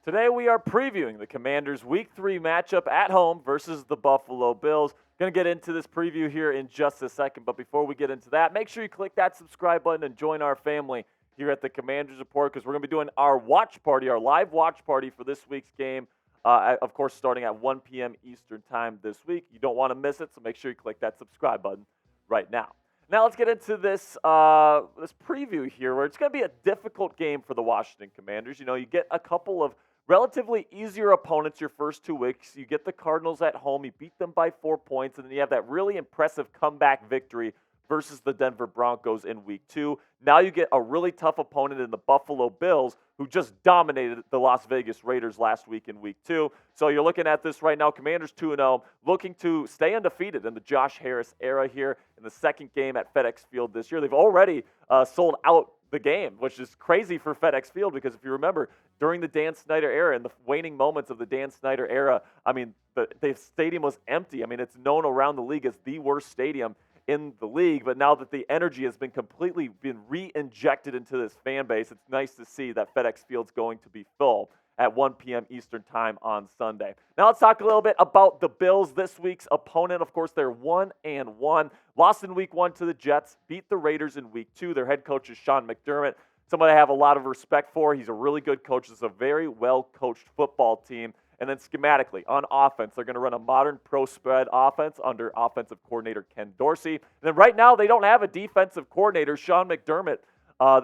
Today we are previewing the Commanders' Week 3 matchup at home versus the Buffalo Bills. Going to get into this preview here in just a second, but before we get into that, make sure you click that subscribe button and join our family here at the Commanders Report because we're going to be doing our watch party, our live watch party for this week's game, of course, starting at 1 p.m. Eastern Time this week. You don't want to miss it, so make sure you click that subscribe button right now. Now let's get into this this preview here where it's going to be a difficult game for the Washington Commanders. You know, you get a couple of relatively easier opponents your first 2 weeks. You get the Cardinals at home. You beat them by 4 points, and then you have that really impressive comeback victory versus the Denver Broncos in Week 2. Now you get a really tough opponent in the Buffalo Bills who just dominated the Las Vegas Raiders last week in Week 2. So you're looking at this right now, Commanders 2-0, looking to stay undefeated in the Josh Harris era here in the second game at FedEx Field this year. They've already sold out the game, which is crazy for FedEx Field because if you remember, during the Dan Snyder era and the waning moments of the Dan Snyder era, I mean, the stadium was empty. I mean, it's known around the league as the worst stadium in the league, but now that the energy has been completely re-injected into this fan base, it's nice to see that FedEx Field's going to be full at 1 p.m. Eastern Time on Sunday. Now let's talk a little bit about the Bills, this week's opponent. Of course, they're 1-1. Lost in Week 1 to the Jets, beat the Raiders in Week 2. Their head coach is Sean McDermott, somebody I have a lot of respect for. He's a really good coach. It's a very well-coached football team. And then schematically, on offense, they're going to run a modern pro spread offense under offensive coordinator Ken Dorsey. And then right now, they don't have a defensive coordinator. Sean McDermott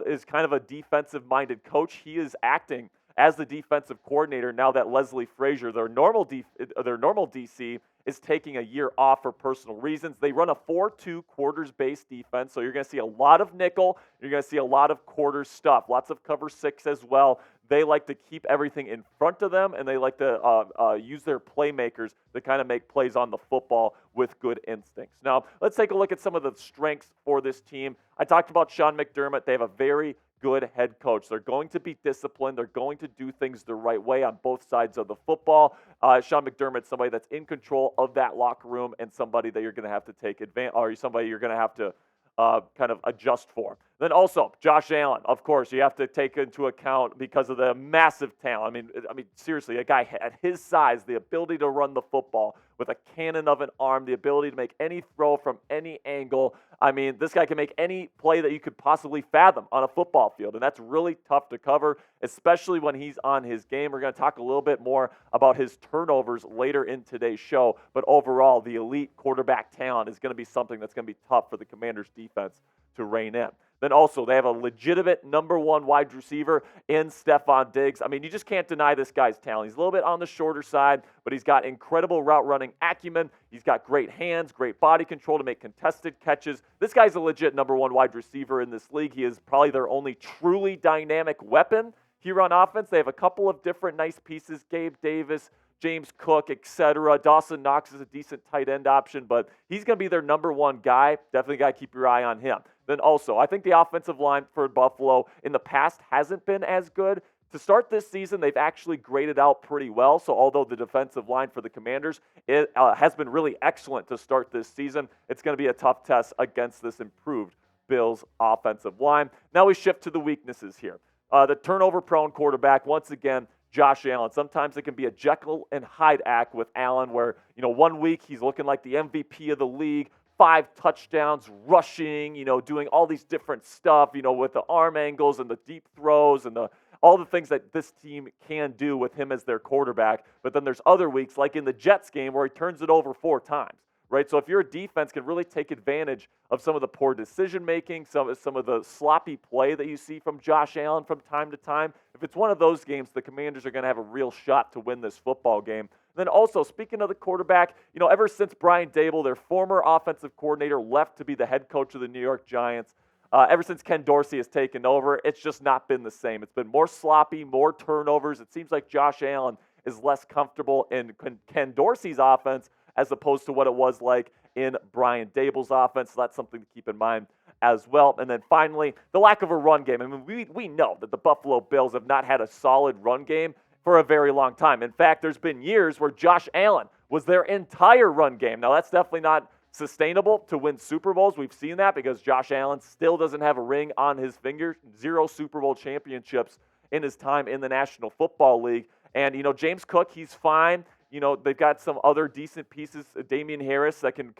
is kind of a defensive-minded coach. He is acting as the defensive coordinator now that Leslie Frazier, their normal DC, is taking a year off for personal reasons. They run a 4-2 quarters-based defense, so you're going to see a lot of nickel. You're going to see a lot of quarter stuff, lots of cover 6 as well. They like to keep everything in front of them, and they like to use their playmakers to kind of make plays on the football with good instincts. Now, let's take a look at some of the strengths for this team. I talked about Sean McDermott. They have a very good head coach. They're going to be disciplined. They're going to do things the right way on both sides of the football. Sean McDermott's somebody that's in control of that locker room and somebody that you're going to have to take advantage, or somebody you're going to have to kind of adjust for. Then also, Josh Allen, of course, you have to take into account because of the massive talent. I mean, seriously, a guy at his size, the ability to run the football with a cannon of an arm, the ability to make any throw from any angle. I mean, this guy can make any play that you could possibly fathom on a football field, and that's really tough to cover, especially when he's on his game. We're going to talk a little bit more about his turnovers later in today's show, but overall, the elite quarterback talent is going to be something that's going to be tough for the Commanders' defense to rein in. Then also, they have a legitimate number 1 wide receiver in Stefon Diggs. I mean, you just can't deny this guy's talent. He's a little bit on the shorter side, but he's got incredible route running acumen. He's got great hands, great body control to make contested catches. This guy's a legit number 1 wide receiver in this league. He is probably their only truly dynamic weapon here on offense. They have a couple of different nice pieces, Gabe Davis, James Cook, etc. Dawson Knox is a decent tight end option, but he's going to be their number 1 guy. Definitely got to keep your eye on him. Then also, I think the offensive line for Buffalo in the past hasn't been as good. To start this season, they've actually graded out pretty well. So although the defensive line for the Commanders has been really excellent to start this season, it's going to be a tough test against this improved Bills offensive line. Now we shift to the weaknesses here. The turnover-prone quarterback, once again, Josh Allen. Sometimes it can be a Jekyll and Hyde act with Allen where, 1 week he's looking like the MVP of the league, 5 touchdowns, rushing, doing all these different stuff, with the arm angles and the deep throws and all the things that this team can do with him as their quarterback. But then there's other weeks, like in the Jets game, where he turns it over 4 times. Right? So if your defense can really take advantage of some of the poor decision-making, some of the sloppy play that you see from Josh Allen from time to time, if it's one of those games, the Commanders are going to have a real shot to win this football game. Then also, speaking of the quarterback, ever since Brian Daboll, their former offensive coordinator, left to be the head coach of the New York Giants, ever since Ken Dorsey has taken over, it's just not been the same. It's been more sloppy, more turnovers. It seems like Josh Allen is less comfortable in Ken Dorsey's offense as opposed to what it was like in Brian Daboll's offense. So that's something to keep in mind as well. And then finally, the lack of a run game. I mean, we know that the Buffalo Bills have not had a solid run game for a very long time. In fact, there's been years where Josh Allen was their entire run game. Now, that's definitely not sustainable to win Super Bowls. We've seen that because Josh Allen still doesn't have a ring on his finger, 0 Super Bowl championships in his time in the National Football League. And, James Cook, he's fine. They've got some other decent pieces. Damian Harris that can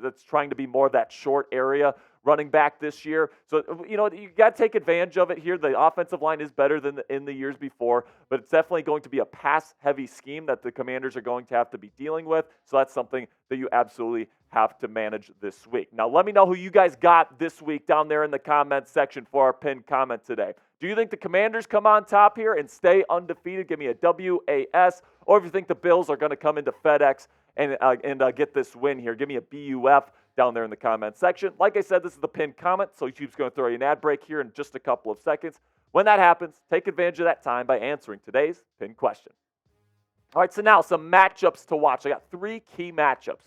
that's trying to be more of that short area running back this year. So, you got to take advantage of it here. The offensive line is better than in the years before, but it's definitely going to be a pass-heavy scheme that the Commanders are going to have to be dealing with. So that's something that you absolutely have to manage this week. Now, let me know who you guys got this week down there in the comments section for our pinned comment today. Do you think the Commanders come on top here and stay undefeated? Give me a WAS. Or if you think the Bills are going to come into FedEx and get this win here, give me a BUF down there in the comment section. Like I said, this is the pinned comment, so YouTube's going to throw you an ad break here in just a couple of seconds. When that happens, take advantage of that time by answering today's pinned question. All right, so now some matchups to watch. I got 3 key matchups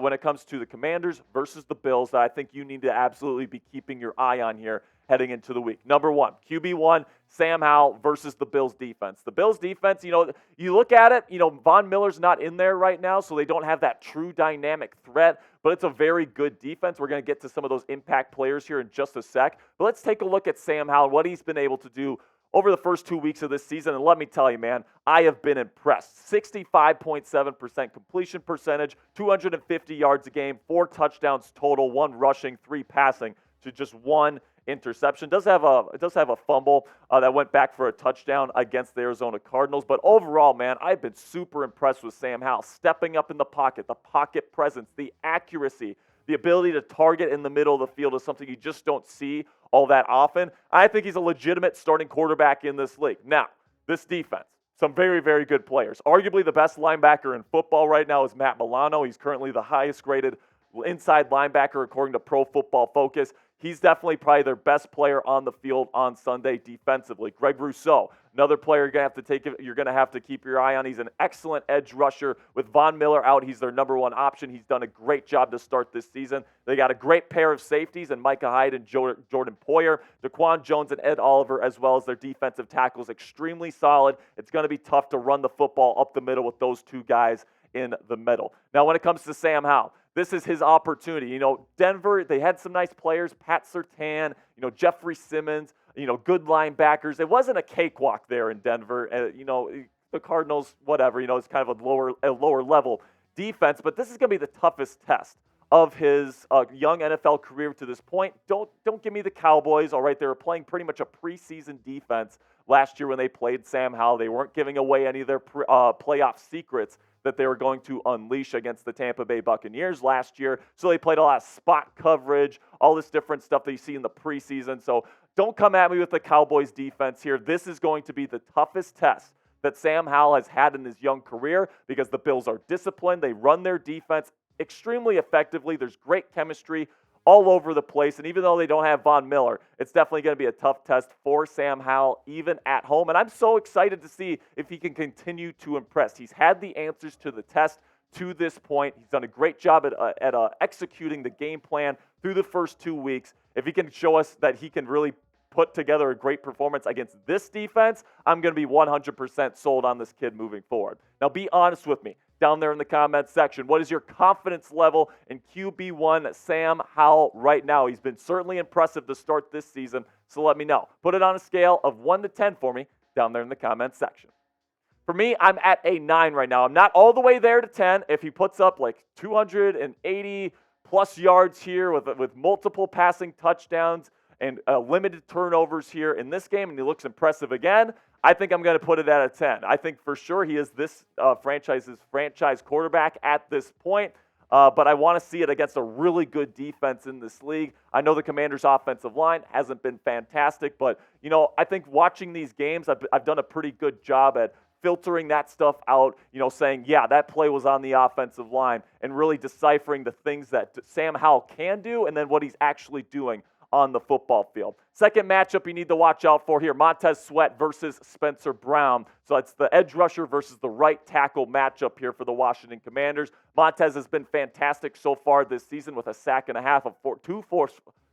when it comes to the Commanders versus the Bills that I think you need to absolutely be keeping your eye on here heading into the week. Number 1, QB1, Sam Howell versus the Bills defense. The Bills defense, you look at it, Von Miller's not in there right now, so they don't have that true dynamic threat, but it's a very good defense. We're going to get to some of those impact players here in just a sec. But let's take a look at Sam Howell, what he's been able to do over the first 2 weeks of this season. And let me tell you, man, I have been impressed. 65.7% completion percentage, 250 yards a game, 4 touchdowns total, 1 rushing, 3 passing to just 1 interception. It does have a fumble that went back for a touchdown against the Arizona Cardinals. But overall, man, I've been super impressed with Sam Howell. Stepping up in the pocket presence, the accuracy, the ability to target in the middle of the field is something you just don't see all that often. I think he's a legitimate starting quarterback in this league. Now, this defense, some very, very good players. Arguably the best linebacker in football right now is Matt Milano. He's currently the highest graded inside linebacker according to Pro Football Focus. He's definitely probably their best player on the field on Sunday defensively. Greg Rousseau, another player you're going to have to keep your eye on. He's an excellent edge rusher. With Von Miller out, he's their number 1 option. He's done a great job to start this season. They got a great pair of safeties in Micah Hyde and Jordan Poyer. Daquan Jones and Ed Oliver, as well as their defensive tackles, extremely solid. It's going to be tough to run the football up the middle with those 2 guys in the middle. Now, when it comes to Sam Howell, this is his opportunity. Denver, they had some nice players, Pat Surtain, Jeffrey Simmons, good linebackers. It wasn't a cakewalk there in Denver. The Cardinals, whatever, it's kind of a lower level defense, but this is going to be the toughest test of his young NFL career to this point. Don't give me the Cowboys, all right? They were playing pretty much a preseason defense last year when they played Sam Howell. They weren't giving away any of their playoff secrets that they were going to unleash against the Tampa Bay Buccaneers last year. So they played a lot of spot coverage, all this different stuff that you see in the preseason. So don't come at me with the Cowboys defense here. This is going to be the toughest test that Sam Howell has had in his young career because the Bills are disciplined. They run their defense extremely effectively. There's great chemistry all over the place. And even though they don't have Von Miller, it's definitely going to be a tough test for Sam Howell, even at home. And I'm so excited to see if he can continue to impress. He's had the answers to the test to this point. He's done a great job at executing the game plan through the first 2 weeks. If he can show us that he can really put together a great performance against this defense, I'm going to be 100% sold on this kid moving forward. Now, be honest with me down there in the comments section. What is your confidence level in QB1 Sam Howell right now? He's been certainly impressive to start this season, so let me know. Put it on a scale of 1 to 10 for me down there in the comments section. For me, I'm at a 9 right now. I'm not all the way there to 10. If he puts up like 280 plus yards here with multiple passing touchdowns and limited turnovers here in this game, and he looks impressive again, I think I'm going to put it at a 10. I think for sure he is this franchise quarterback at this point, but I want to see it against a really good defense in this league. I know the Commanders' offensive line hasn't been fantastic, but I think watching these games, I've done a pretty good job at filtering that stuff out, saying, yeah, that play was on the offensive line, and really deciphering the things that Sam Howell can do and then what he's actually doing on the football field. Second matchup you need to watch out for here, Montez Sweat versus Spencer Brown. So it's the edge rusher versus the right tackle matchup here for the Washington Commanders. Montez has been fantastic so far this season with a sack and a half,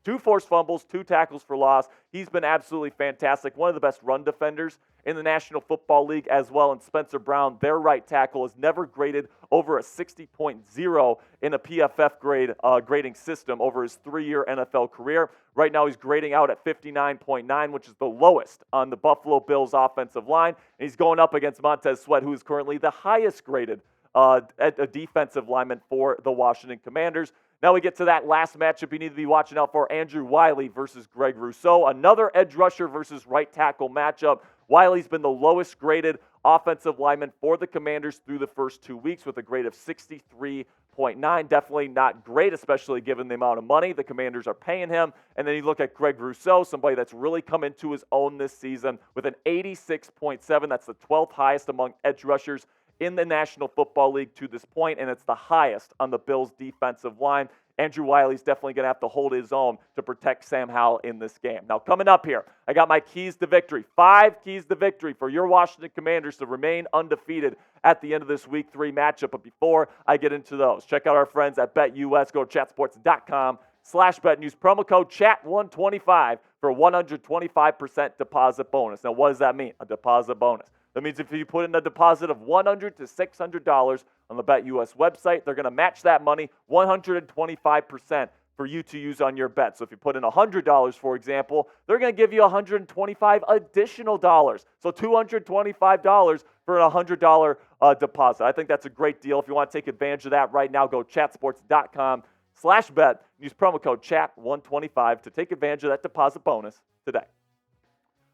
2 forced fumbles, 2 tackles for loss. He's been absolutely fantastic. One of the best run defenders in the National Football League as well. And Spencer Brown, their right tackle, has never graded over a 60.0 in a PFF grading system over his 3-year NFL career. Right now he's grading out at 59.9, which is the lowest on the Buffalo Bills offensive line. And he's going up against Montez Sweat, who is currently the highest graded a defensive lineman for the Washington Commanders. Now we get to that last matchup you need to be watching out for, Andrew Wiley versus Greg Rousseau. Another edge rusher versus right tackle matchup. Wiley's been the lowest graded offensive lineman for the Commanders through the first 2 weeks with a grade of 63.9. Definitely not great, especially given the amount of money the Commanders are paying him. And then you look at Greg Rousseau, somebody that's really come into his own this season with an 86.7. That's the 12th highest among edge rushers in the National Football League to this point, and it's the highest on the Bills' defensive line. Andrew Wiley's definitely going to have to hold his own to protect Sam Howell in this game. Now, coming up here, I got my keys to victory. 5 keys to victory for your Washington Commanders to remain undefeated at the end of this Week 3 matchup. But before I get into those, check out our friends at BetUS. Go to chatsports.com/bet. Use promo code CHAT125 for a 125% deposit bonus. Now, what does that mean, a deposit bonus? That means if you put in a deposit of $100 to $600 on the BetUS website, they're going to match that money 125% for you to use on your bet. So if you put in $100, for example, they're going to give you $125 additional dollars. So $225 for a $100 deposit. I think that's a great deal. If you want to take advantage of that right now, go chatsports.com/bet. Use promo code CHAT125 to take advantage of that deposit bonus today.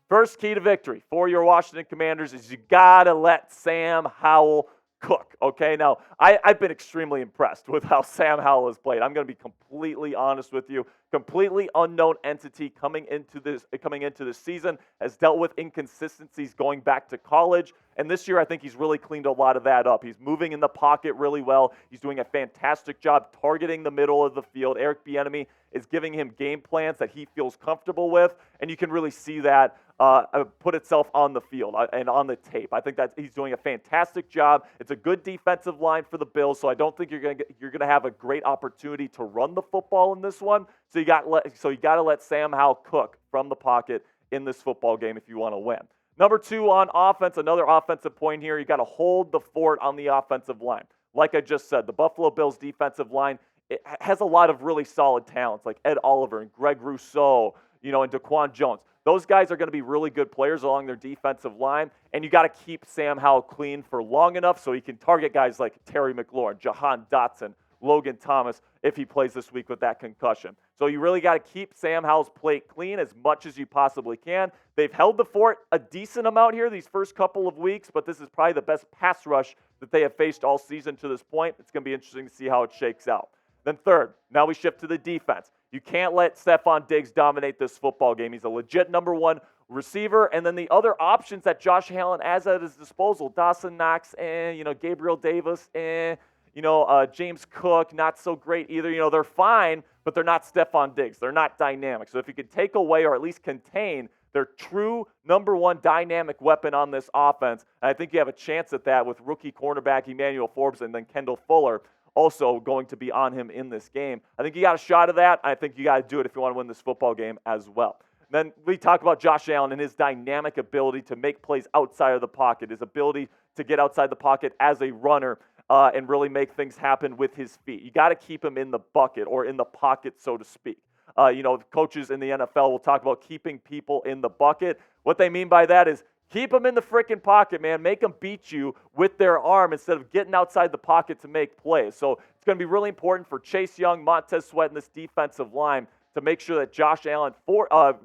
First key to victory for your Washington Commanders is you got to let Sam Howell cook, okay? Now, I've been extremely impressed with how Sam Howell has played. I'm going to be completely honest with you. Completely unknown entity coming into this season, has dealt with inconsistencies going back to college. And this year, I think he's really cleaned a lot of that up. He's moving in the pocket really well. He's doing a fantastic job targeting the middle of the field. Eric Bieniemy is giving him game plans that he feels comfortable with, and you can really see that put itself on the field and on the tape. I think that he's doing a fantastic job. It's a good defensive line for the Bills, so I don't think you're going to have a great opportunity to run the football in this one. So you got to let Sam Howell cook from the pocket in this football game if you want to win. Number 2 on offense, another offensive point here. You got to hold the fort on the offensive line. Like I just said, the Buffalo Bills defensive line, it has a lot of really solid talents like Ed Oliver and Greg Rousseau, and Daquan Jones. Those guys are going to be really good players along their defensive line, and you got to keep Sam Howell clean for long enough so he can target guys like Terry McLaurin, Jahan Dotson, Logan Thomas if he plays this week with that concussion. So you really got to keep Sam Howell's plate clean as much as you possibly can. They've held the fort a decent amount here these first couple of weeks, but this is probably the best pass rush that they have faced all season to this point. It's going to be interesting to see how it shakes out. Then third, now we shift to the defense. You can't let Stefon Diggs dominate this football game. He's a legit number 1 receiver. And then the other options that Josh Allen has at his disposal, Dawson Knox, Gabriel Davis, James Cook, not so great either. They're fine, but they're not Stefon Diggs. They're not dynamic. So if you could take away or at least contain their true number 1 dynamic weapon on this offense, and I think you have a chance at that with rookie cornerback Emmanuel Forbes and then Kendall Fuller also going to be on him in this game. I think you got a shot of that. I think you got to do it if you want to win this football game as well. Then we talk about Josh Allen and his dynamic ability to make plays outside of the pocket, his ability to get outside the pocket as a runner and really make things happen with his feet. You got to keep him in the bucket or in the pocket, so to speak. Coaches in the NFL will talk about keeping people in the bucket. What they mean by that is keep them in the freaking pocket, man. Make them beat you with their arm instead of getting outside the pocket to make plays. So it's going to be really important for Chase Young, Montez Sweat, and this defensive line to make sure that Josh Allen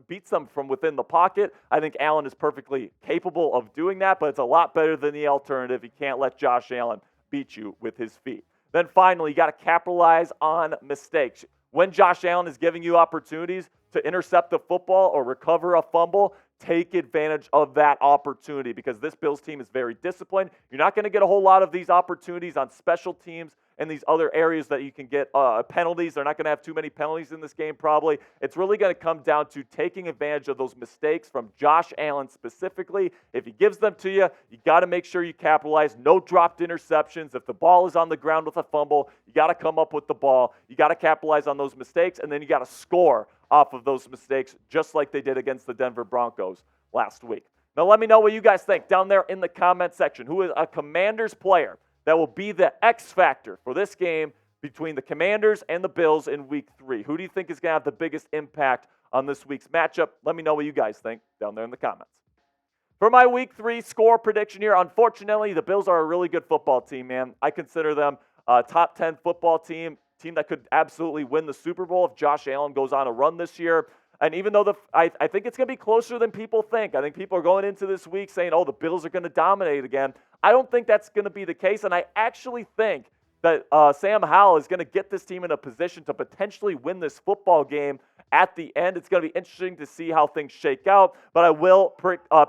beats them from within the pocket. I think Allen is perfectly capable of doing that, but it's a lot better than the alternative. You can't let Josh Allen beat you with his feet. Then finally, you got to capitalize on mistakes. When Josh Allen is giving you opportunities to intercept the football or recover a fumble, take advantage of that opportunity because this Bills team is very disciplined. You're not going to get a whole lot of these opportunities on special teams and these other areas that you can get penalties. They're not going to have too many penalties in this game probably. It's really going to come down to taking advantage of those mistakes from Josh Allen specifically. If he gives them to you, you got to make sure you capitalize. No dropped interceptions. If the ball is on the ground with a fumble, you got to come up with the ball. You got to capitalize on those mistakes, and then you got to score off of those mistakes, just like they did against the Denver Broncos last week. Now, let me know what you guys think down there in the comment section. Who is a Commanders player that will be the X factor for this game between the Commanders and the Bills in Week 3? Who do you think is going to have the biggest impact on this week's matchup? Let me know what you guys think down there in the comments. For my Week 3 score prediction here, unfortunately, the Bills are a really good football team, man. I consider them a top 10 football team that could absolutely win the Super Bowl if Josh Allen goes on a run this year. And even though I think it's going to be closer than people think. I think people are going into this week saying, oh, the Bills are going to dominate again. I don't think that's going to be the case. And I actually think that Sam Howell is going to get this team in a position to potentially win this football game at the end. It's going to be interesting to see how things shake out. But I will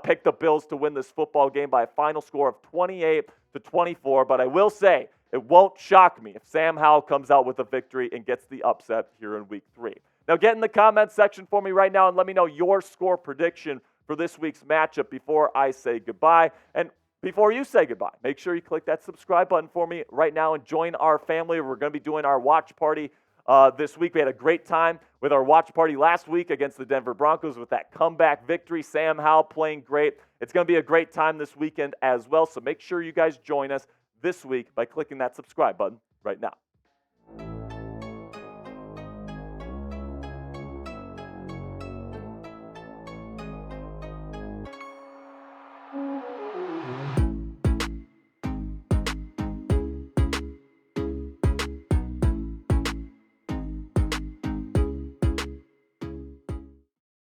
pick the Bills to win this football game by a final score of 28-24. But I will say, it won't shock me if Sam Howell comes out with a victory and gets the upset here in Week 3. Now, get in the comments section for me right now and let me know your score prediction for this week's matchup before I say goodbye. And before you say goodbye, make sure you click that subscribe button for me right now and join our family. We're going to be doing our watch party this week. We had a great time with our watch party last week against the Denver Broncos with that comeback victory. Sam Howell playing great. It's going to be a great time this weekend as well. So make sure you guys join us this week by clicking that subscribe button right now.